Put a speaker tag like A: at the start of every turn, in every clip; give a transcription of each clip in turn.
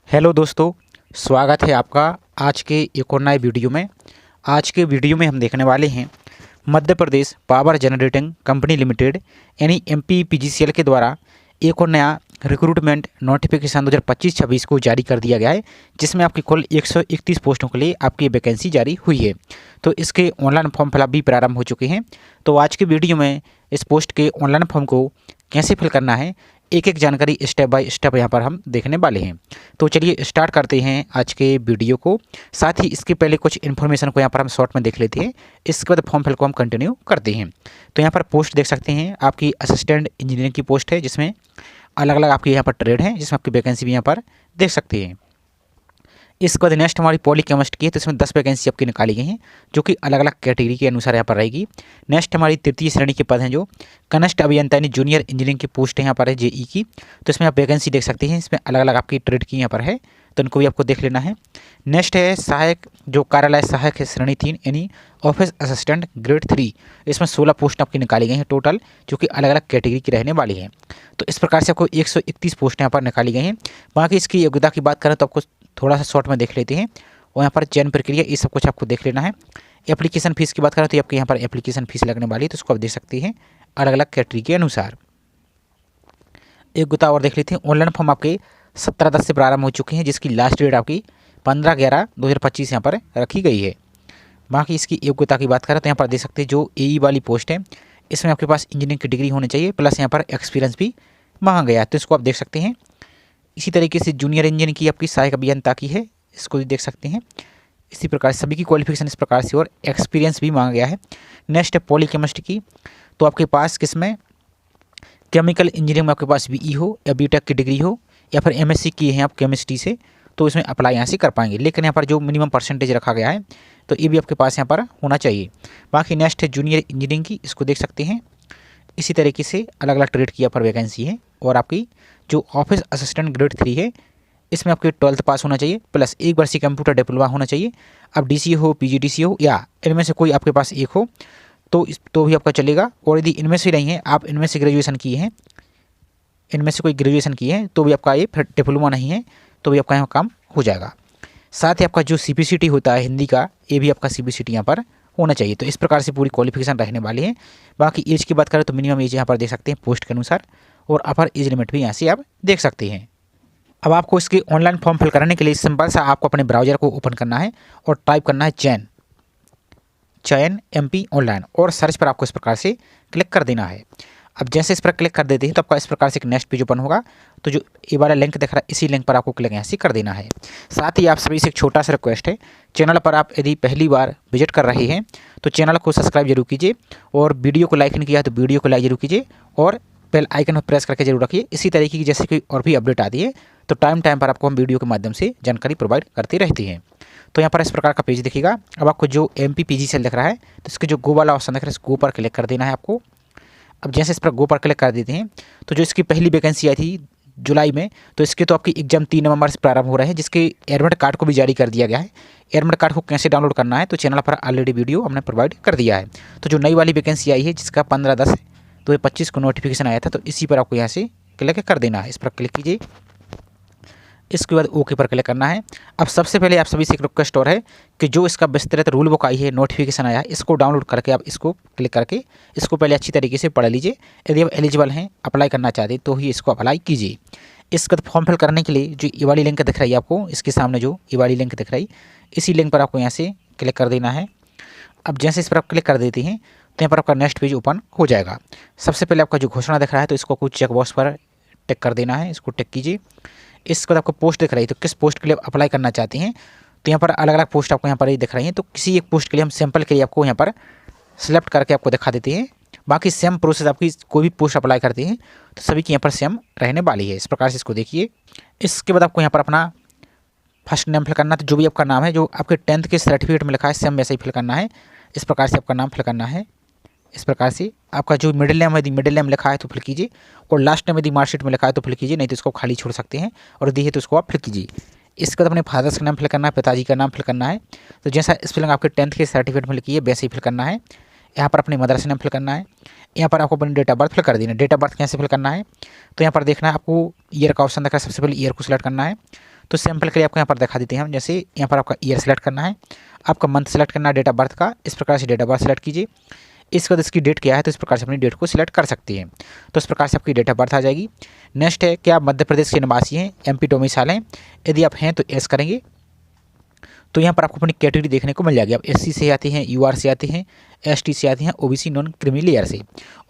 A: Hello दोस्तों, स्वागत है आपका आज के एक और नए वीडियो में। आज के वीडियो में हम देखने वाले हैं Madhya Pradesh power generating company limited यानी MPPGCL के द्वारा एक और नया रिक्रूटमेंट नोटिफिकेशन 2025-26 को जारी कर दिया गया है, जिसमें आपकी कुल 131 पोस्टों के लिए आपकी वैकेंसी जारी हुई है। तो इसके ऑनलाइन फॉर्म फिलअप भी प्रारंभ हो चुके हैं। तो आज के वीडियो में इस पोस्ट के ऑनलाइन फॉर्म को कैसे फिल करना है, एक एक जानकारी स्टेप बाय स्टेप यहाँ पर हम देखने वाले हैं। तो चलिए स्टार्ट करते हैं आज के वीडियो को। साथ ही इसके पहले कुछ इन्फॉर्मेशन को यहाँ पर हम शॉर्ट में देख लेते हैं, इसके बाद फॉर्म फिल को हम कंटिन्यू करते हैं। तो यहाँ पर पोस्ट देख सकते हैं, आपकी असिस्टेंट इंजीनियरिंग की पोस्ट है, जिसमें अलग अलग आपकी यहाँ पर ट्रेड है, जिसमें आपकी वैकेंसी भी यहाँ पर देख सकते हैं। इसके बाद नेक्स्ट हमारी पॉलीकेमिस्ट की है, तो इसमें 10 वैकेंसी आपकी निकाली गई हैं, जो कि अलग अलग कैटेगरी के अनुसार यहाँ पर रहेगी। नेक्स्ट हमारी तृतीय श्रेणी के पद हैं, जो कनिष्ठ अभियंता यानी जूनियर इंजीनियरिंग की पोस्ट है यहाँ पर है JE की। तो इसमें आप वैकेंसी देख सकते हैं, इसमें अलग अलग आपकी ट्रेड की यहाँ पर है, तो इनको भी आपको देख लेना है। नेक्स्ट है सहायक, जो कार्यालय सहायक है, श्रेणी 3 यानी ऑफिस असिस्टेंट ग्रेड 3। इसमें 16 पोस्ट आपकी निकाली गई हैं टोटल, जो कि अलग अलग कैटेगरी की रहने वाली हैं। तो इस प्रकार से आपको 131 पोस्ट यहाँ पर निकाली गई हैं। बाकी इसकी योग्यता की बात करें तो आपको थोड़ा सा शॉर्ट में देख लेते हैं, और यहाँ पर चयन प्रक्रिया ये सब कुछ आपको देख लेना है। एप्लीकेशन फ़ीस की बात करें तो आपके यहाँ पर एप्लीकेशन फ़ीस लगने वाली है, तो उसको आप देख सकते हैं अलग अलग कैटेगरी के अनुसार। योग्यता और देख लेते हैं। ऑनलाइन फॉर्म आपके 17/10 से प्रारंभ हो चुके हैं, जिसकी लास्ट डेट आपकी 15/11/2025 यहाँ पर रखी गई है। बाकी इसकी योग्यता की बात करें तो यहाँ पर देख सकते हैं, जो AE वाली पोस्ट है, इसमें आपके पास इंजीनियरिंग की डिग्री होनी चाहिए, प्लस यहाँ पर एक्सपीरियंस भी मांगा गया है, तो इसको आप देख सकते हैं। इसी तरीके से जूनियर इंजीनियरिंग की आपकी सहायक अभियंता की है, इसको भी देख सकते हैं। इसी प्रकार सभी की क्वालिफिकेशन इस प्रकार से और एक्सपीरियंस भी मांगा गया है। नेक्स्ट है पॉलीकेमिस्ट की, तो आपके पास किसमें केमिकल इंजीनियरिंग में आपके पास BE हो या BTech की डिग्री हो, या फिर MSc की है आप केमिस्ट्री से, तो इसमें अप्लाई यहाँ से कर पाएंगे। लेकिन यहाँ पर जो मिनिमम परसेंटेज रखा गया है, तो ये भी आपके पास यहाँ पर होना चाहिए। बाकी नेक्स्ट है जूनियर इंजीनियरिंग की, इसको देख सकते हैं। इसी तरीके से अलग अलग ट्रेड की यहाँ पर वैकेंसी है। और आपकी जो ऑफिस असिस्टेंट ग्रेड 3 है, इसमें आपके 12th पास होना चाहिए, प्लस 1 वर्षीय कंप्यूटर डिप्लोमा होना चाहिए। अब DCA हो, PGDCA हो, या इनमें से कोई आपके पास एक हो तो भी आपका चलेगा। और यदि इनमें से नहीं है, आप इनमें से ग्रेजुएशन किए हैं, इनमें से कोई ग्रेजुएशन किए हैं, तो भी आपका ये फिर डिप्लोमा नहीं है, तो भी आपका यहाँ काम हो जाएगा। साथ ही आपका जो CPCT होता है हिंदी का, ये भी आपका CPCT यहाँ पर होना चाहिए। तो इस प्रकार से पूरी क्वालिफिकेशन रहने वाली है। बाकी एज की बात करें तो मिनिमम एज यहाँ पर देख सकते हैं पोस्ट के अनुसार, और अपर एज लिमिट भी यहाँ से आप देख सकते हैं। अब आपको इसके ऑनलाइन फॉर्म फिल कराने के लिए सिंपल सा आपको अपने ब्राउज़र को ओपन करना है और टाइप करना है चयन MP ऑनलाइन, और सर्च पर आपको इस प्रकार से क्लिक कर देना है। अब जैसे इस पर क्लिक कर देते हैं तो आपका इस प्रकार से एक नेक्स्ट पेज ओपन होगा। तो जो ये वाला लिंक दिख रहा है, इसी लिंक पर आपको क्लिक यहाँ से कर देना है। साथ ही आप सभी से एक छोटा सा रिक्वेस्ट है, चैनल पर आप यदि पहली बार विजिट कर रहे हैं तो चैनल को सब्सक्राइब जरूर कीजिए, और वीडियो को लाइक नहीं किया तो वीडियो को लाइक जरूर कीजिए, और बेल आइकन पर प्रेस करके जरूर रखिए। इसी तरीके की जैसे कोई और भी अपडेट आती है तो टाइम पर आपको हम वीडियो के माध्यम से जानकारी प्रोवाइड करते रहते हैं। तो यहाँ पर इस प्रकार का पेज दिखेगा। अब आपको जो MPPGCL दिख रहा है, तो इसके जो गो वाला ऑप्शन दिख रहा है, इस गो पर क्लिक कर देना है आपको। अब जैसे इस पर गो पर क्लिक कर देते हैं तो जो इसकी पहली वैकेंसी आई थी जुलाई में, तो इसके तो आपकी एग्जाम 3 नवंबर से प्रारंभ हो रहे हैं, जिसके एडमिट कार्ड को भी जारी कर दिया गया है। एडमिट कार्ड को कैसे डाउनलोड करना है, तो चैनल पर ऑलरेडी वीडियो हमने प्रोवाइड कर दिया है। तो जो नई वाली वैकेंसी आई है, जिसका 15/10/2025 को नोटिफिकेशन आया था, तो इसी पर आपको यहाँ से क्लिक कर देना है। इस पर क्लिक कीजिए, इसके बाद ओके पर क्लिक करना है। अब सबसे पहले आप सभी से एक रिक्वेस्ट और है कि जो इसका विस्तृत रूल बुक आई है, नोटिफिकेशन आया है, इसको डाउनलोड करके आप इसको क्लिक करके इसको पहले अच्छी तरीके से पढ़ लीजिए। यदि आप एलिजिबल हैं, अप्लाई करना चाहते हैं, तो ही इसको अप्लाई कीजिए। इसके बाद फॉर्म फिल करने के लिए जो ये वाली लिंक दिख रही है आपको, इसके सामने जो ये वाली लिंक दिख रही है, इसी लिंक पर आपको यहाँ से क्लिक कर देना है। अब जैसे इस पर आप क्लिक कर देते हैं तो यहाँ पर आपका नेक्स्ट पेज ओपन हो जाएगा। सबसे पहले आपका जो घोषणा दिख रहा है, तो इसको कुछ चेक बॉक्स पर टिक कर देना है, इसको टिक कीजिए। इसके बाद आपको पोस्ट दिख रही है, तो किस पोस्ट के लिए अप्लाई करना चाहते हैं, तो यहाँ पर अलग अलग पोस्ट आपको यहाँ पर ही दिख रही हैं। तो किसी एक पोस्ट के लिए हम सैंपल के लिए आपको यहाँ पर सिलेक्ट करके आपको दिखा देते हैं। बाकी सेम प्रोसेस, आपकी कोई भी पोस्ट अप्लाई करते हैं तो सभी की यहाँ पर सेम रहने वाली है। इस प्रकार से इसको देखिए। इसके बाद आपको यहाँ पर अपना फर्स्ट नेम फिल करना है, तो जो भी आपका नाम है, जो आपके 10th के सर्टिफिकेट में लिखा है, सेम वैसे ही फिल करना है। इस प्रकार से आपका नाम फिल करना है। इस प्रकार से आपका जो मिडिल नेम है, यदि मिडिल नेम लिखा है तो फिल कीजिए, और लास्ट नेम यदि मार्कशीट में लिखा है तो फिल कीजिए, नहीं तो इसको खाली छोड़ सकते हैं, और यदि है तो उसको आप फिल कीजिए। इसके बाद अपने फादर्स का नाम फिल करना है, पिताजी का नाम फिल करना है। तो जैसा स्पेलिंग आपके 10th के सर्टिफिकेट में लिखी है, वैसे ही फिल करना है। यहाँ पर अपने मदर से नाम फिल करना है। यहाँ पर आपको अपनी डेट ऑफ बर्थ फिल कर देना है। डेट ऑफ बर्थ कैसे फिल करना है, तो यहाँ पर देखना है आपको ईयर का ऑप्शन दिखा है, सबसे पहले ईयर को सिलेक्ट करना है। तो सैम्पल के लिए आपको यहाँ पर दिखा देते हैं हम। जैसे यहाँ पर आपका ईयर सेलेक्ट करना है, आपका मंथ सेलेक्ट करना है डेट ऑफ बर्थ का, इस प्रकार से डेट ऑफ बर्थ सेलेक्ट कीजिए। इसके बाद इसकी डेट क्या है तो इस प्रकार से अपनी डेट को सिलेक्ट कर सकती हैं। तो इस प्रकार से आपकी डेट ऑफ बर्थ आ जाएगी। नेक्स्ट है कि आप मध्य प्रदेश के निवासी हैं, एमपी डोमिसाइल हैं, यदि आप हैं तो एस करेंगे। तो यहाँ पर आपको अपनी कैटेगरी देखने को मिल जाएगी। आप एससी से आते हैं, यूआर से आते हैं, एसटी से आते हैं, ओबीसी नॉन क्रीमी लेयर से।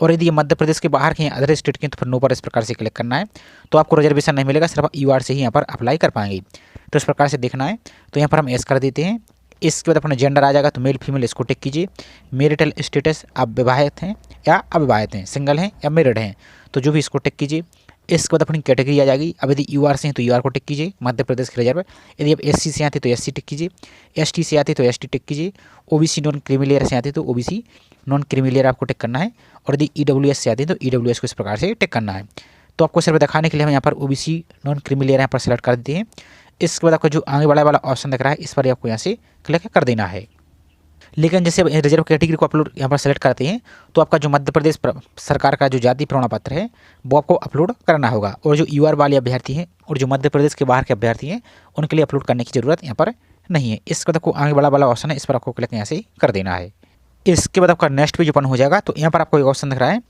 A: और यदि ये मध्य प्रदेश के बाहर के हैं, अदर स्टेट के हैं, तो फिर नो पर इस प्रकार से क्लिक करना है। तो आपको रिजर्वेशन नहीं मिलेगा, सिर्फ यूआर से ही यहाँ पर अप्लाई कर पाएंगे। तो इस प्रकार से देखना है। तो यहाँ पर हम एस कर देते हैं। इसके बाद अपना जेंडर आ जाएगा, तो मेल फीमेल इसको टिक कीजिए। मैरिटल स्टेटस, आप विवाहित हैं या अविवाहित हैं, सिंगल हैं या मैरिड हैं, तो जो भी इसको टिक कीजिए। इसके बाद अपनी कैटेगरी आ जाएगी। अब यदि यूआर से हैं तो यूआर को टिक कीजिए, मध्य प्रदेश के रिजर्व। यदि आप एससी से आते तो एससी टिक कीजिए, एसटी से आते तो एसटी टिक कीजिए, ओबीसी नॉन क्रीमी लेयर से आते तो ओबीसी नॉन क्रीमी लेयर आपको टिक करना है। और यदि ईडब्ल्यूएस से आते हैं तो ईडब्ल्यूएस को इस प्रकार से टिक करना है। तो आपको सिर्फ दिखाने के लिए हम यहाँ पर ओबीसी नॉन क्रीमी लेयर यहाँ पर सेलेक्ट कर देते हैं। इसके बाद आपको जो आगे वाला ऑप्शन दिख रहा है, इस पर आपको यहाँ से क्लिक कर देना है। लेकिन जैसे रिजर्व कैटेगरी को अपलोड यहाँ पर सेलेक्ट करते हैं तो आपका जो मध्य प्रदेश सरकार का जो जाति प्रमाण पत्र है वो आपको अपलोड करना होगा। और जो यूआर वाले अभ्यर्थी हैं और जो मध्य प्रदेश के बाहर के अभ्यर्थी हैं उनके लिए अपलोड करने की ज़रूरत यहाँ पर नहीं है। इसके बाद आपको आगे वाला ऑप्शन है, इस पर आपको क्लिक यहाँ से कर देना है। इसके बाद आपका नेक्स्ट पेज ओपन हो जाएगा। तो यहाँ पर आपको एक ऑप्शन दिख रहा है,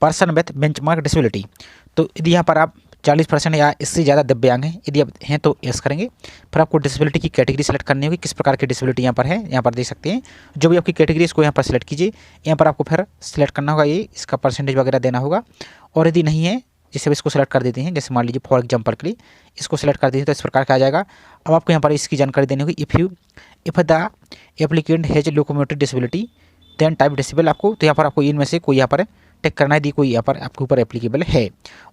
A: पर्सन विथ बेंचमार्क डिसेबिलिटी। तो यदि यहाँ पर आप 40% या इससे ज़्यादा दिव्यांग हैं, यदि आप हैं तो यस करेंगे। फिर आपको डिसेबिलिटी की कैटेगरी सेलेक्ट करनी होगी, किस प्रकार की डिसेबिलिटी यहाँ पर है, यहाँ पर देख सकते हैं। जो भी आपकी कैटेगरी इसको यहाँ पर सेलेक्ट कीजिए। यहाँ पर आपको फिर सेलेक्ट करना होगा, ये इसका परसेंटेज वगैरह देना होगा। और यदि नहीं है, जैसे इसको सेलेक्ट कर देते हैं, जैसे मान लीजिए फॉर एग्जाम्पल के लिए इसको सेलेक्ट कर देते हैं तो इस प्रकार का आ जाएगा। अब आपको यहाँ पर इसकी जानकारी देनी होगी। If the applicant has locomotive disability then type disable आपको, तो यहाँ पर आपको इनमें से कोई यहाँ पर टिक करना है, यदि कोई यहाँ पर आपके ऊपर एप्लीकेबल है।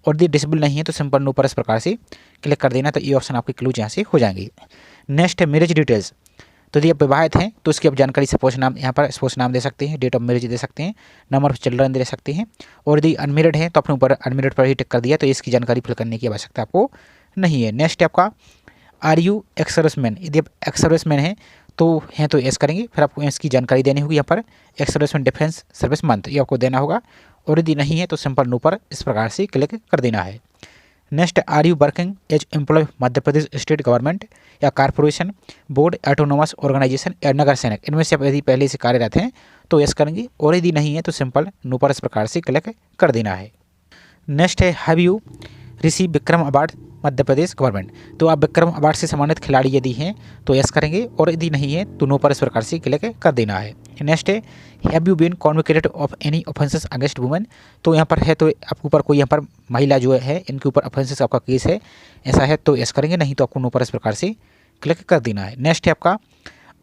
A: और यदि डिसेबल नहीं है तो सिंपल नो पर इस प्रकार से क्लिक कर देना। तो ये ऑप्शन आपके क्लोज यहाँ से हो जाएंगे। नेक्स्ट है मैरिज डिटेल्स। तो यदि आप विवाहित हैं तो इसकी आप जानकारी स्पोज नाम, यहाँ पर स्पोज नाम दे सकते हैं, डेट ऑफ मैरिज दे सकते हैं, नंबर ऑफ चिल्ड्रन दे सकते हैं। और यदि अनमेरिड है तो अपने ऊपर अनमेरिड पर ही टिक कर दिया, तो इसकी जानकारी फिल करने की आवश्यकता आपको नहीं है। नेक्स्ट है आपका आर यू एक्स सर्विसमैन। यदि आप एक्स सर्विसमैन हैं तो हैं तो एस करेंगे। फिर आपको इसकी जानकारी देनी होगी। यहाँ पर ex serviceman defence service month ये आपको देना होगा। और यदि नहीं है तो सिंपल नो पर इस प्रकार से क्लिक कर देना है। Next, are you working as employ Madhya Pradesh state government या कारपोरेशन बोर्ड ऑटोनोमस ऑर्गेनाइजेशन या नगर सैनिक, इनमें से आप यदि पहले से कार्यरत हैं तो यस करेंगे। और यदि नहीं है तो सिंपल नो पर इस प्रकार से क्लिक कर देना है। नेक्स्ट है, have you receive Vikram award Madhya Pradesh government. तो आप विक्रम अवार्ड से सम्मानित खिलाड़ी यदि हैं तो यस करेंगे। और यदि नहीं है तो नो पर इस प्रकार से क्लिक कर देना है। नेक्स्ट है, have you been convicted of any offences against women. तो यहाँ पर है तो आपके ऊपर कोई यहाँ पर महिला जो है इनके ऊपर ऑफेंसेस आपका केस है, ऐसा है तो यस करेंगे, नहीं तो आपको नो पर इस प्रकार से क्लिक कर देना है। नेक्स्ट है आपका,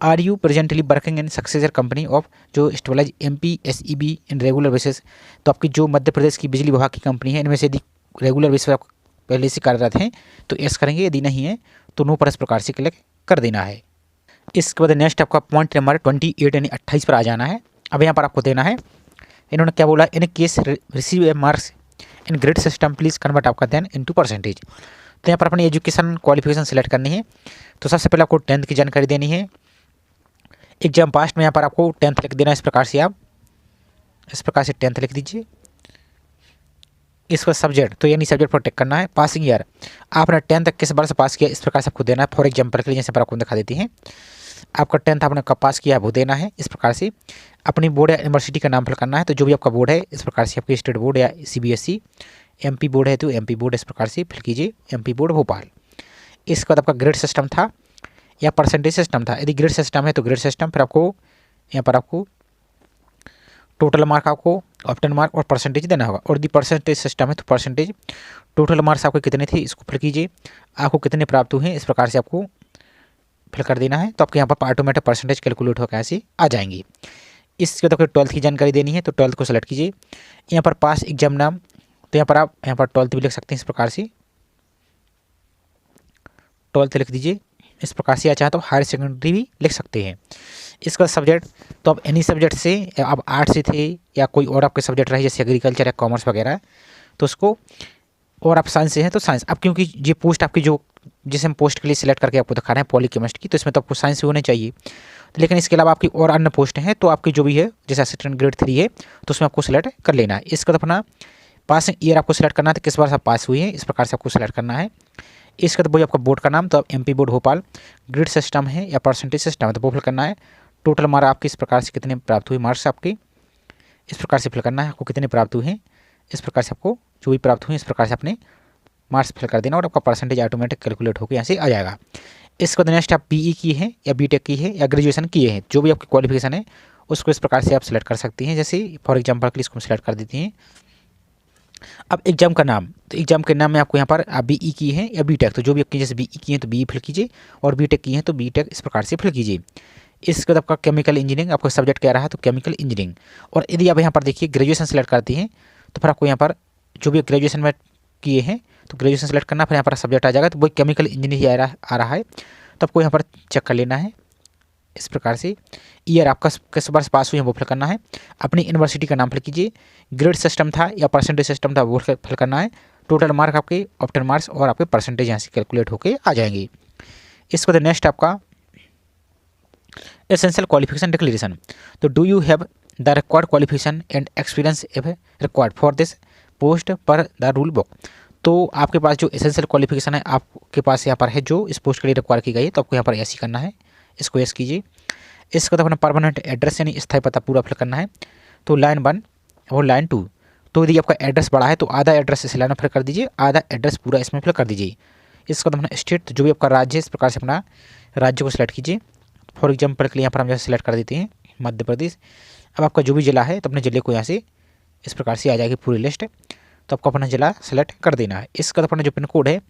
A: are you presently working in successor company of जो stabilize MPSEB in regular basis. तो आपकी जो मध्य प्रदेश की बिजली विभाग की कंपनी है इनमें से यदि रेगुलर बेसिस पर पहले से कार्यरत हैं तो यस करेंगे। यदि नहीं है तो नो पर इस प्रकार से क्लिक कर देना है। इसके बाद नेक्स्ट आपका पॉइंट नंबर 28 यानी 28 पर आ जाना है। अब यहाँ पर आपको देना है, इन्होंने क्या बोला, in case receive A marks in grade system please convert आपका देन इनटू परसेंटेज। तो यहाँ पर अपनी एजुकेशन क्वालिफिकेशन सेलेक्ट करनी है। तो सबसे पहले आपको 10th की जानकारी देनी है। एग्जाम पास्ट में यहाँ पर आपको 10th लिख देना। इस प्रकार से आप इस प्रकार से 10th लिख दीजिए। इसका सब्जेक्ट तो यानी सब्जेक्ट पर टिक करना है। पासिंग ईयर आपने 10th किस बार से पास किया इस प्रकार से आपको देना है। फॉर एग्जाम्पल के लिए जैसे पर आपको दिखा देती हैं, आपका 10th आपने कब पास किया वो देना है। इस प्रकार से अपनी बोर्ड या यूनिवर्सिटी का नाम फिल करना है। तो जो भी आपका बोर्ड है इस प्रकार से आपकी स्टेट बोर्ड या CBSE, MP बोर्ड है तो MP बोर्ड इस प्रकार से फिल कीजिए, MP बोर्ड भोपाल। इसके बाद आपका ग्रेड सिस्टम था या परसेंटेज सिस्टम था। यदि ग्रेड सिस्टम है तो ग्रेड सिस्टम, फिर आपको यहाँ पर आपको टोटल मार्क आपको ऑप्टन मार्क और परसेंटेज देना होगा। और यदि परसेंटेज सिस्टम है तो परसेंटेज, टोटल मार्क्स आपके कितने थे इसको फिल कीजिए, आपको कितने प्राप्त हुए हैं इस प्रकार से आपको फिल कर देना है। तो आपके यहाँ पर ऑटोमेटिक परसेंटेज कैलकुलेट होकर ऐसे आ जाएंगी। इसके बाद आपको 12th की जानकारी देनी है। तो 12th को सेलेक्ट कीजिए। यहाँ पर पास एग्जाम नाम, तो यहाँ पर आप यहाँ पर 12th भी लिख सकते हैं। इस प्रकार से 12th लिख दीजिए इस प्रकार से, या चाहे तो हायर सेकेंडरी भी लिख सकते हैं। इसका सब्जेक्ट तो आप एनी सब्जेक्ट से, आप आर्ट से थे या कोई और आपके सब्जेक्ट रहे जैसे एग्रीकल्चर या कॉमर्स वगैरह तो उसको, और आप साइंस से हैं तो साइंस। अब क्योंकि ये पोस्ट आपकी जो जिसे हम पोस्ट के लिए सिलेक्ट करके आपको दिखा रहे हैं पॉली केमिस्ट की, तो इसमें तो आपको साइंस से होने चाहिए। लेकिन इसके अलावा आपकी और अन्य पोस्ट हैं तो आपकी जो भी है जैसे असिस्टेंट ग्रेड 3 है तो उसमें आपको सिलेक्ट कर लेना है। इसके बाद अपना पासिंग ईयर आपको सिलेक्ट करना है, तो किस बार से आप पास हुए हैं इस प्रकार से आपको सिलेक्ट करना है। इसके बाद वही आपका बोर्ड का नाम, तो आप MP board Bhopal, grade system है या परसेंटेज सिस्टम है तो वो फिल करना है। टोटल मार्क्स आपके इस प्रकार से कितने प्राप्त हुए, मार्क्स आपके इस प्रकार से फिल करना है, आपको कितने प्राप्त हुए हैं इस प्रकार से आपको जो भी प्राप्त हुए इस प्रकार से अपने मार्क्स फिल कर देना और आपका परसेंटेज ऑटोमेटिक कैलकुलेट होकर यहाँ से आ जाएगा। इसके बाद नेक्स्ट आप BE की है या BTech की है या ग्रेजुएशन किए हैं, जो भी आपकी क्वालिफिकेशन है उसको इस प्रकार से आप सेलेक्ट कर सकती हैं। जैसे फॉर एग्जाम्पल के लिए इसको सेलेक्ट कर देती हैं। अब एग्जाम का नाम, तो एग्जाम के नाम में आपको यहाँ पर आप BE की है या BTech, तो जो भी आपकी जैसे BE की है तो BE फिल कीजिए और BTech की है तो BTech इस प्रकार से फिल कीजिए। इसके बाद आपका केमिकल इंजीनियरिंग, आपका सब्जेक्ट क्या रहा तो केमिकल इंजीनियरिंग। और यदि आप यहाँ पर देखिए ग्रेजुएशन सेलेक्ट करती हैं तो फिर आपको यहाँ पर जो भी ग्रेजुएशन में किए हैं तो ग्रेजुएशन सेलेक्ट करना, फिर यहाँ पर सब्जेक्ट आ जाएगा तो वही केमिकल इंजीनियरिंग आ रहा है तो आपको यहाँ पर चेक कर लेना है इस प्रकार से। ईयर आपका किस वर्ष पास हुए हैं वो फिल करना है। अपनी यूनिवर्सिटी का नाम फिल कीजिए। ग्रेड सिस्टम था या परसेंटेज सिस्टम था वो फिल करना है। टोटल मार्क आपके ऑप्टन मार्क्स और आपके परसेंटेज यहाँ से कैलकुलेट होकर आ जाएंगे। इसके बाद नेक्स्ट आपका एसेंशियल क्वालिफिकेशन डिक्लेरेशन, तो do you have the required qualification and experience required for this post पर द रूल बुक। तो आपके पास जो एसेंशियल क्वालिफिकेशन है आपके पास यहाँ पर है जो इस पोस्ट के लिए रिक्वायर की गई है तो आपको यहाँ पर ऐसी करना है, इसको यस कीजिए। इसके बाद अपना परमानेंट एड्रेस यानी स्थायी पता पूरा फिल करना है। तो लाइन 1 और लाइन 2, तो यदि आपका एड्रेस बड़ा है तो आधा एड्रेस इस लाइन में फिल कर दीजिए, आधा एड्रेस पूरा इसमें फिल कर दीजिए। इसके बाद अपना स्टेट, जो भी आपका राज्य है इस प्रकार से अपना राज्य को सिलेक्ट कीजिए। फॉर एग्जाम्पल के लिए यहाँ पर हम जैसे सिलेक्ट कर देते हैं मध्य प्रदेश। अब आपका जो भी जिला है तो अपने ज़िले को यहाँ से इस प्रकार से आ जाएगी पूरी लिस्ट, तो आपको अपना ज़िला सेलेक्ट कर देना है। इसका अपना जो पिन कोड है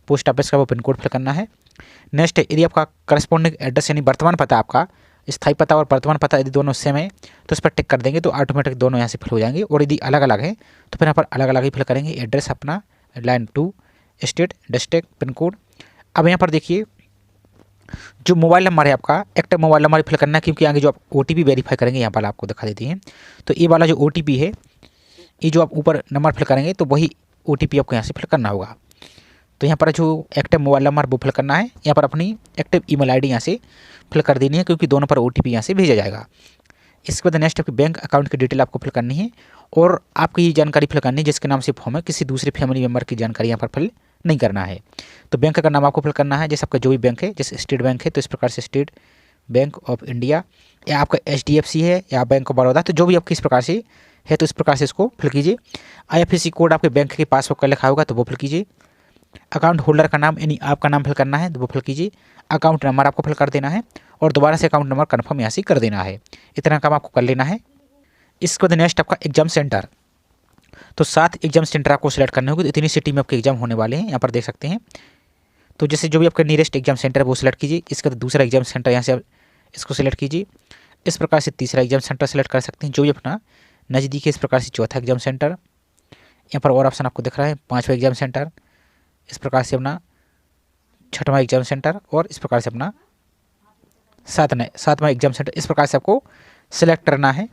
A: पोस्ट ऑफिस का वो पिन कोड फिल करना है। नेक्स्ट यदि आपका करस्पॉन्डिंग एड्रेस यानी वर्तमान पता, आपका स्थायी पता और वर्तमान पता यदि दोनों सेम है तो इस पर टिक कर देंगे तो ऑटोमेटिक दोनों यहाँ से फिल हो जाएंगे। और यदि अलग अलग है तो फिर यहाँ पर अलग अलग ही फिल करेंगे। एड्रेस अपना line 2, state, district, pin code. अब यहाँ पर देखिए जो मोबाइल नंबर है आपका एक्टिव मोबाइल नंबर फिल करना है, क्योंकि आगे जो आप OTP वेरीफाई करेंगे यहाँ पर आपको दिखा देती हैं। तो ये वाला जो OTP है, ये जो आप ऊपर नंबर फिल करेंगे तो वही OTP आपको यहाँ से फिल करना होगा। तो यहाँ पर जो एक्टिव मोबाइल नंबर वो फिल करना है, यहाँ पर अपनी एक्टिव ईमेल ID यहाँ से फिल कर देनी है, क्योंकि दोनों पर OTP यहाँ से भेजा जाएगा। इसके बाद नेक्स्ट आपकी बैंक अकाउंट की डिटेल आपको फिल करनी है और आपकी ये जानकारी फिल करनी है जिसके नाम से फॉर्म है, किसी दूसरे फैमिली मेम्बर की जानकारी यहाँ पर फिल नहीं करना है। तो बैंक का नाम आपको फिल करना है, जैसे आपका जो भी बैंक है, जैसे स्टेट बैंक है तो इस प्रकार से स्टेट बैंक ऑफ इंडिया, या आपका HDFC है या बैंक ऑफ बड़ौदा, तो जो भी आपकी इस प्रकार से है तो इस प्रकार से इसको फिल कीजिए। IFSC कोड आपके बैंक के पासबुक का लिखा होगा तो वो फिल कीजिए। अकाउंट होल्डर का नाम यानी आपका नाम फिल करना है तो वो फिल कीजिए। अकाउंट नंबर आपको फिल कर देना है और दोबारा से अकाउंट नंबर कन्फर्म यहाँ से कर देना है। इतना काम आपको कर लेना है। इसके बाद नेक्स्ट आपका एग्जाम सेंटर, तो 7 एग्जाम सेंटर आपको सिलेक्ट करने होंगे। तो इतनी सिटी में आपके एग्जाम होने वाले हैं, यहाँ पर देख सकते हैं। तो जैसे जो भी आपका नियरेस्ट एग्जाम सेंटर है वो सिलेक्ट कीजिए। इसके बाद दूसरा एग्जाम सेंटर यहाँ से आप इसको सिलेक्ट कीजिए। इस प्रकार से तीसरा एग्जाम सेंटर सेलेक्ट कर सकते हैं जो भी अपना नज़दीक है। इस प्रकार से चौथा एग्जाम सेंटर, यहाँ पर और ऑप्शन आपको दिख रहा है। 5वां एग्जाम सेंटर, इस प्रकार से अपना 6वां एग्जाम सेंटर और इस प्रकार से अपना 7वां एग्जाम सेंटर, इस प्रकार से आपको सिलेक्ट करना है।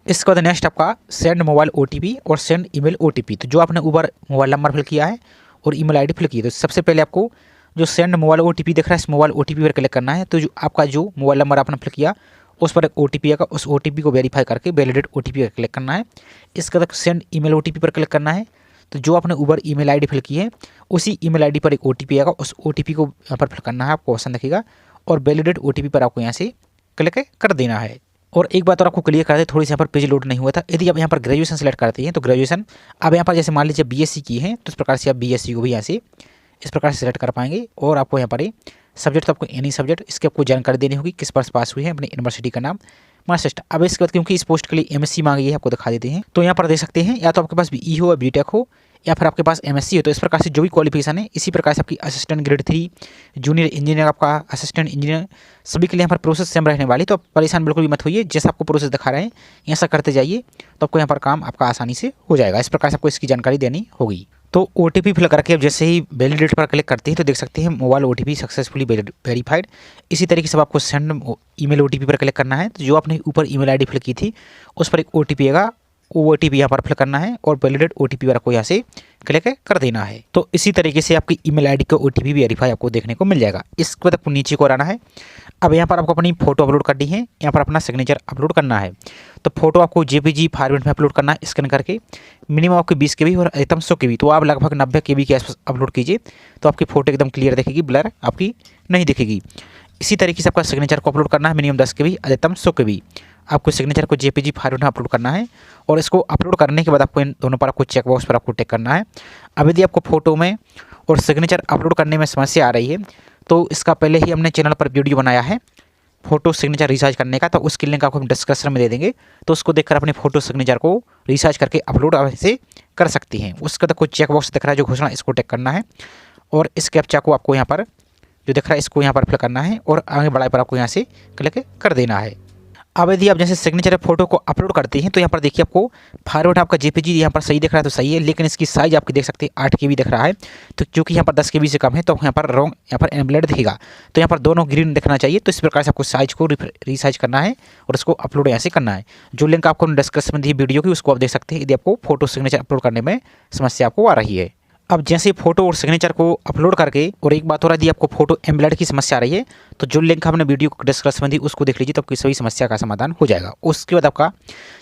A: इसके बाद नेक्स्ट आपका सेंड मोबाइल OTP और सेंड ईमेल OTP, तो जो आपने ऊपर मोबाइल नंबर फिल किया है और ईमेल ID फिल की है तो सबसे पहले आपको जो सेंड मोबाइल OTP दिख रहा है इस मोबाइल OTP पर क्लिक करना है। तो जो आपका जो मोबाइल नंबर आपने फिल किया उस पर एक OTP आएगा, उस OTP को वेरीफाई करके वैलिडेट OTP पर क्लिक करना है। इसके बाद सेंड ईमेल OTP पर क्लिक करना है। तो जो आपने ऊपर ईमेल ID फिल की है उसी ईमेल ID पर एक OTP आएगा, उस OTP को यहाँ पर फिल करना है, आपको ऑप्शन दिखेगा और वैलिडेट OTP पर आपको यहाँ से क्लिक कर देना है। और एक बात और आपको क्लियर कर दे, थोड़ी सी यहाँ पर पेज लोड नहीं हुआ था। यदि आप यहाँ पर ग्रेजुएशन सेलेक्ट करते हैं तो ग्रेजुएशन अब यहाँ पर जैसे मान लीजिए BSc की है तो इस प्रकार से आप BSc को भी यहाँ से इस प्रकार से सेलेक्ट कर पाएंगे। और आपको यहाँ पर सब्जेक्ट तो आपको एनी सब्जेक्ट, इसकी आपको जानकारी देनी होगी, किस वर्ष पास हुई है, अपनी यूनिवर्सिटी का नाम, मार्क्स लिस्ट। अब इसके बाद क्योंकि इस पोस्ट के लिए MSc मांगी है आपको दिखा देते हैं। तो यहाँ पर देख सकते हैं या तो आपके पास BE हो या BTech हो या फिर आपके पास MSc हो। तो इस प्रकार से जो भी क्वालिफिकेशन है इसी प्रकार से आपकी असिस्टेंट ग्रेड 3, जूनियर इंजीनियर, आपका असिस्टेंट इंजीनियर, सभी के लिए यहाँ पर प्रोसेस सेम रहने वाली। तो आप परेशान बिल्कुल भी मत होइए, जैसा आपको प्रोसेस दिखा रहे हैं ऐसा करते जाइए तो आपको यहाँ पर काम आपका आसानी से हो जाएगा। इस प्रकार से आपको इसकी जानकारी देनी होगी। तो OTP फिल करके अब जैसे ही वैलिडेट पर क्लिक करते हैं तो देख सकते हैं मोबाइल OTP सक्सेसफुली वेरीफाइड। इसी तरीके से आपको सेंड ईमेल OTP पर क्लिक करना है। तो जो आपने ऊपर ईमेल ID फिल की थी उस पर एक OTP आएगा, OTP यहाँ पर फिल करना है और वैलिडेट OTP पर आपको यहाँ से क्लिक कर देना है। तो इसी तरीके से आपकी ईमेल आईडी का OTP वेरीफाई आपको देखने को मिल जाएगा। इसके बाद आपको नीचे को आना है। अब यहाँ पर आपको अपनी फ़ोटो अपलोड करनी है, यहाँ पर अपना सिग्नेचर अपलोड करना है। तो फोटो आपको JPG फॉर्मेट में अपलोड करना है स्कैन करके। मिनिमम आपकी 20 KB और अधिकतम 100 KB, तो आप लगभग 90 KB के आसपास अपलोड कीजिए तो आपकी फ़ोटो एकदम क्लियर दिखेगी, ब्लर आपकी नहीं दिखेगी। इसी तरीके से आपका सिग्नेचर को अपलोड करना है, मिनिमम 10 KB अधिकतम 100 KB। आपको सिग्नेचर को JPG फॉर्मेट में अपलोड करना है और इसको अपलोड करने के बाद आपको इन दोनों पर आपको चेक बॉक्स पर आपको टिक करना है। अब यदि आपको फ़ोटो में और सिग्नेचर अपलोड करने में समस्या आ रही है तो इसका पहले ही हमने चैनल पर वीडियो बनाया है फ़ोटो सिग्नेचर रिसार्च करने का, तो उसकी लिंक आपको हम डिस्क्रिप्शन में दे देंगे। तो उसको देखकर अपने फ़ोटो सिग्नेचर को रिसार्च करके अपलोड ऐसे कर सकती हैं। उसका तो कोई चेक बॉक्स दिख रहा है जो घोषणा, इसको टिक करना है और इस कैप्चा को आपको यहाँ पर जो दिख रहा है इसको यहाँ पर फिल करना है और आगे बढ़ाए पर आपको यहाँ से क्लिक कर देना है। अब यदि आप जैसे सिग्नेचर फोटो को अपलोड करते हैं तो यहाँ पर देखिए आपको फॉर्मेट आपका JPG यहाँ पर सही दिख रहा है तो सही है, लेकिन इसकी साइज़ आपकी देख सकते हैं 8 KB दिख रहा है। तो क्योंकि यहाँ पर 10 KB से कम है तो यहाँ पर रॉन्ग, यहाँ पर इनवैलिड दिखेगा। तो यहाँ पर दोनों ग्रीन दिखना चाहिए। तो इस प्रकार से आपको साइज को रिसाइज करना है और उसको अपलोड यहाँ से करना है। जो लिंक आपको डिस्क्रिप्शन में दी वीडियो की उसको आप देख सकते हैं यदि आपको फोटो सिग्नेचर अपलोड करने में समस्या आपको आ रही है। अब जैसे फोटो और सिग्नेचर को अपलोड करके, और एक बात हो रहा है, यदि आपको फोटो एम्बेडेड की समस्या आ रही है तो जो लिंक हमने वीडियो को डिस्क्रिप्शन में दी उसको देख लीजिए, तो आपकी सभी समस्या का समाधान हो जाएगा। उसके बाद आपका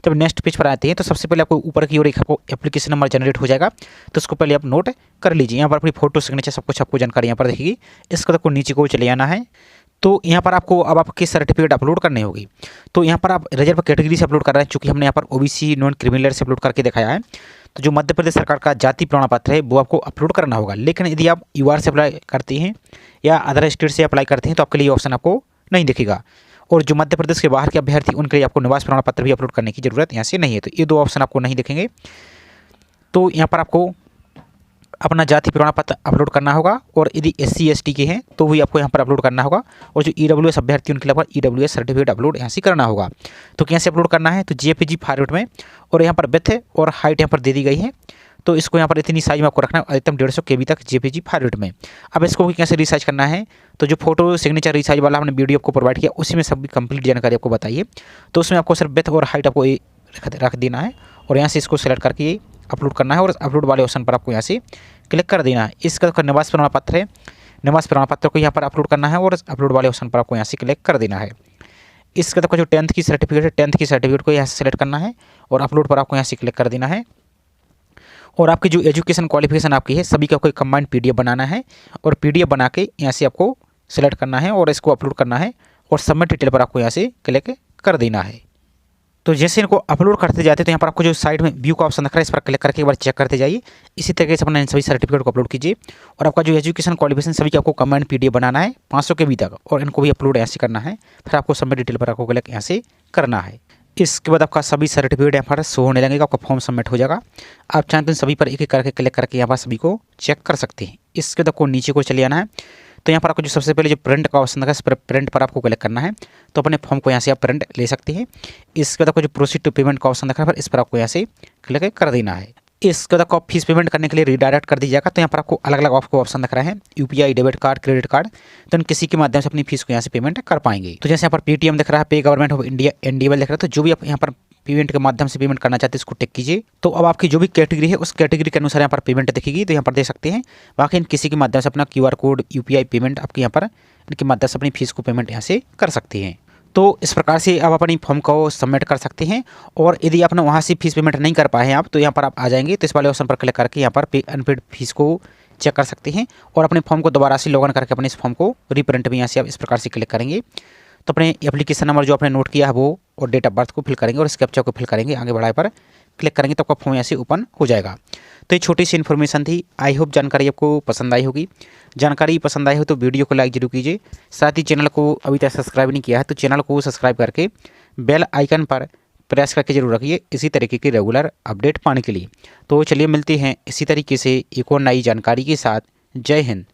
A: जब नेक्स्ट पेज पर आते हैं तो सबसे पहले आपको ऊपर की ओर एक आपको एप्लीकेशन नंबर जनरेट हो जाएगा, तो उसको पहले आप नोट कर लीजिए। यहाँ पर अपनी फोटो सिग्नेचर सब कुछ आपको जानकारी यहाँ पर दिखेगी। इसको आपको नीचे को चले आना है। तो यहाँ पर आपको अब आपकी सर्टिफिकेट अपलोड करनी होगी। तो यहाँ पर आप रिजर्व कैटेगरी से अपलोड कर रहे हैं, चूँकि हमने यहाँ पर OBC नॉन क्रिमिनल से अपलोड करके दिखाया है। तो जो मध्य प्रदेश सरकार का जाति प्रमाण पत्र है वो आपको अपलोड करना होगा। लेकिन यदि आप UR से अप्लाई करते हैं या अदर स्टेट से अप्लाई करते हैं तो आपके लिए ऑप्शन आपको नहीं दिखेगा। और जो मध्य प्रदेश के बाहर के अभ्यर्थी उनके लिए आपको निवास प्रमाण पत्र भी अपलोड करने की जरूरत यहाँ से नहीं है। तो ये 2 ऑप्शन आपको नहीं दिखेंगे। तो यहाँ पर आपको अपना जाति प्रमाण पत्र अपलोड करना होगा और यदि SC ST के हैं तो भी आपको यहाँ पर अपलोड करना होगा। और जो EWS अभ्यर्थी उनके लिए EWS सर्टिफिकेट अपलोड यहाँ से करना होगा। तो कैसे अपलोड करना है, तो JPG फॉर्मेट में, और यहाँ पर विड्थ और हाइट यहाँ पर दे दी गई है। तो इसको यहाँ पर इतनी साइज में आपको रखना है, अधिकतम 150 KB तक JPG फॉर्मेट में। अब इसको कैसे रिसाइज करना है, तो जो फोटो सिग्नेचर रिसाइज वाला हमने वीडियो आपको प्रोवाइड किया उसी में सभी कंप्लीट जानकारी आपको बताइए। तो उसमें आपको सिर्फ विड्थ और हाइट आपको रख देना है और यहाँ से इसको सेलेक्ट करके अपलोड करना है और अपलोड वाले ऑप्शन पर आपको यहाँ से क्लिक कर देना है। इसका निवास प्रमाण पत्र है, निवास प्रमाण पत्र को यहाँ पर अपलोड करना है और अपलोड वाले ऑप्शन पर आपको यहाँ से क्लिक कर देना है। इसका तो जो 10th की सर्टिफिकेट है, 10th की सर्टिफिकेट को यहाँ से सेलेक्ट करना है और अपलोड पर आपको यहाँ से क्लिक कर देना है। और आपकी जो एजुकेशन क्वालिफिकेशन आपकी है सभी का कोई कंबाइंड PDF बनाना है और PDF बना के यहाँ से आपको सेलेक्ट करना है और इसको अपलोड करना है और सबमिट डिटेल पर आपको यहाँ से क्लिक कर देना है। तो जैसे इनको अपलोड करते जाते तो यहाँ पर आपको जो साइड में व्यू का ऑप्शन दिख रहा है इस पर क्लिक करके एक बार चेक करते जाइए। इसी तरीके से अपना इन सभी सर्टिफिकेट को अपलोड कीजिए और आपका जो एजुकेशन क्वालिफिकेशन सभी का आपको कंबाइंड PDF बनाना है 500 KB तक और इनको भी अपलोड ऐसे करना है। फिर आपको सबमिट डिटेल पर आपको क्लिक यहाँ से करना है। इसके बाद आपका सभी सर्टिफिकेट यहाँ पर शो होने लगेगा, आपका फॉर्म सबमिट हो जाएगा। आप चाहें तो सभी पर एक एक करके क्लिक करके यहाँ पर सभी को चेक कर सकते हैं। इसके बाद आपको नीचे को चले आना है। तो यहाँ पर आपको जो सबसे पहले जो प्रिंट का ऑप्शन है इस पर प्रिंट पर आपको क्लिक करना है। तो अपने फॉर्म को यहाँ से आप प्रिंट ले सकते हैं। इसके बाद आपको जो प्रोसीड टू पेमेंट का ऑप्शन दिख रहा है इस पर आपको यहाँ से क्लिक कर देना है। इसके बाद आपको फीस पेमेंट करने के लिए रिडायरेक्ट कर दी जाएगा। तो यहाँ पर आपको अलग अलग आपको ऑप्शन दिख रहा है, UPI, debit card, credit card. तो किसी के माध्यम से अपनी फीस को यहाँ से पेमेंट कर पाएंगे। तो जैसे यहाँ पर पेटीएम दिख रहा है, पे गवर्नमेंट ऑफ इंडिया, NDBL दिख रहा है। तो जो भी आप यहाँ पर पेमेंट के माध्यम से पेमेंट करना चाहते हैं इसको टिक कीजिए। तो अब आपकी जो भी कैटेगरी है उस कैटेगरी के अनुसार यहाँ पर पेमेंट दिखेगी। तो यहाँ पर देख सकते हैं बाकी किसी के माध्यम से अपना QR कोड, UPI पेमेंट आपके यहाँ पर इनके माध्यम से अपनी फीस को पेमेंट यहाँ से कर सकते हैं। तो इस प्रकार से आप अपनी फॉर्म को सबमिट कर सकते हैं। और यदि आपने वहाँ से फीस पेमेंट नहीं कर पाए हैं आप, तो यहाँ पर आप आ जाएंगे तो इस वाले ऑप्शन पर क्लिक करके यहाँ पर पे अनपेड फीस को चेक कर सकते हैं और अपने फॉर्म को दोबारा से लॉगिन करके अपने इस फॉर्म को रीप्रिंट भी यहाँ से आप इस प्रकार से क्लिक करेंगे। तो अपने एप्लीकेशन नंबर जो आपने नोट किया है वो और डेट ऑफ बर्थ को फिल करेंगे और इस कैप्चा को फिल करेंगे, आगे बढ़ाए पर क्लिक करेंगे तो आपका फॉर्म यहाँ से ओपन हो जाएगा। तो ये छोटी सी इन्फॉर्मेशन थी। आई होप जानकारी आपको पसंद आई होगी। जानकारी पसंद आई हो तो वीडियो को लाइक जरूर कीजिए। साथ ही चैनल को अभी तक सब्सक्राइब नहीं किया है तो चैनल को सब्सक्राइब करके बेल आइकन पर प्रेस करके जरूर रखिए इसी तरीके की रेगुलर अपडेट पाने के लिए। तो चलिए मिलते हैं इसी तरीके से एक और नई जानकारी के साथ। जय हिंद।